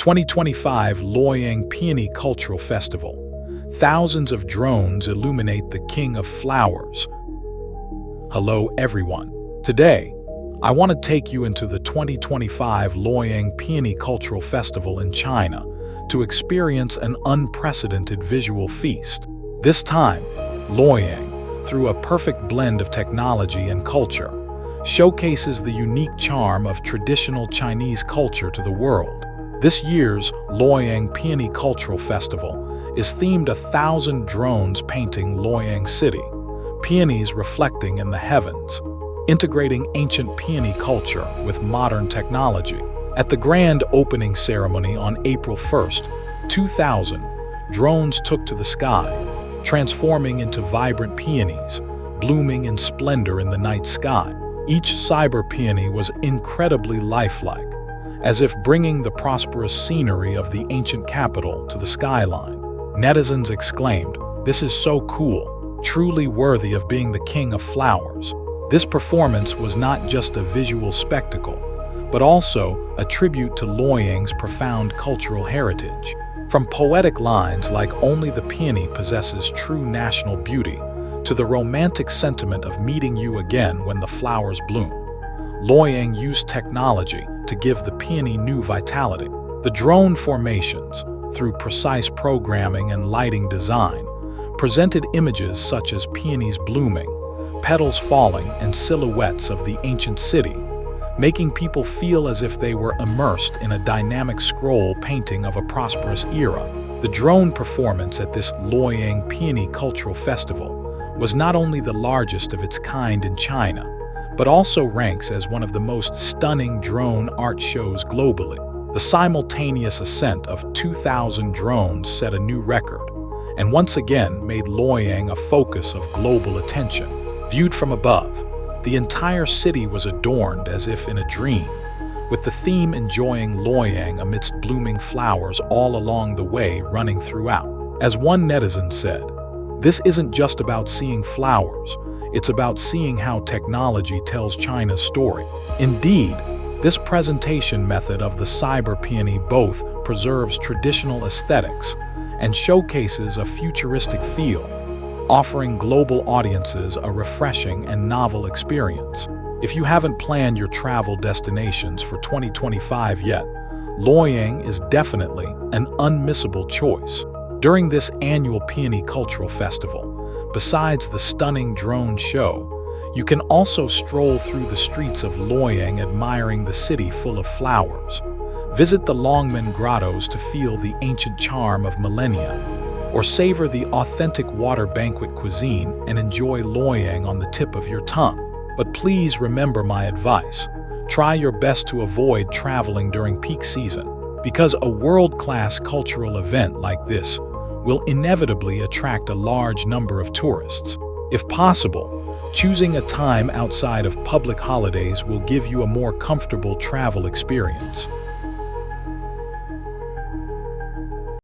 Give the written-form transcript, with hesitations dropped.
2025 Luoyang Peony Cultural Festival. Thousands of drones illuminate the King of Flowers. Hello everyone. Today, I want to take you into the 2025 Luoyang Peony Cultural Festival in China to experience an unprecedented visual feast. This time, Luoyang, through a perfect blend of technology and culture, showcases the unique charm of traditional Chinese culture to the world. This year's Luoyang Peony Cultural Festival is themed 1,000 drones painting Luoyang City, peonies reflecting in the heavens, integrating ancient peony culture with modern technology. At the grand opening ceremony on April 1st, 2000, drones took to the sky, transforming into vibrant peonies, blooming in splendor in the night sky. Each cyber peony was incredibly lifelike, as if bringing the prosperous scenery of the ancient capital to the skyline. Netizens exclaimed, "This is so cool, truly worthy of being the king of flowers." This performance was not just a visual spectacle, but also a tribute to Luoyang's profound cultural heritage. From poetic lines like "Only the peony possesses true national beauty" to the romantic sentiment of "meeting you again when the flowers bloom," Luoyang used technology to give the peony new vitality. The drone formations, through precise programming and lighting design, presented images such as peonies blooming, petals falling, and silhouettes of the ancient city, making people feel as if they were immersed in a dynamic scroll painting of a prosperous era. The drone performance at this Luoyang Peony Cultural Festival was not only the largest of its kind in China, but also ranks as one of the most stunning drone art shows globally. The simultaneous ascent of 2,000 drones set a new record, and once again made Luoyang a focus of global attention. Viewed from above, the entire city was adorned as if in a dream, with the theme "Enjoying Luoyang amidst blooming flowers" all along the way running throughout. As one netizen said, "This isn't just about seeing flowers, it's about seeing how technology tells China's story." Indeed, this presentation method of the cyber peony both preserves traditional aesthetics and showcases a futuristic feel, offering global audiences a refreshing and novel experience. If you haven't planned your travel destinations for 2025 yet, Luoyang is definitely an unmissable choice. During this annual Peony Cultural Festival, besides the stunning drone show, you can also stroll through the streets of Luoyang admiring the city full of flowers. Visit the Longmen Grottos to feel the ancient charm of millennia, or savor the authentic water banquet cuisine and enjoy Luoyang on the tip of your tongue. But please remember my advice. Try your best to avoid traveling during peak season, because a world-class cultural event like this will inevitably attract a large number of tourists. If possible, choosing a time outside of public holidays will give you a more comfortable travel experience.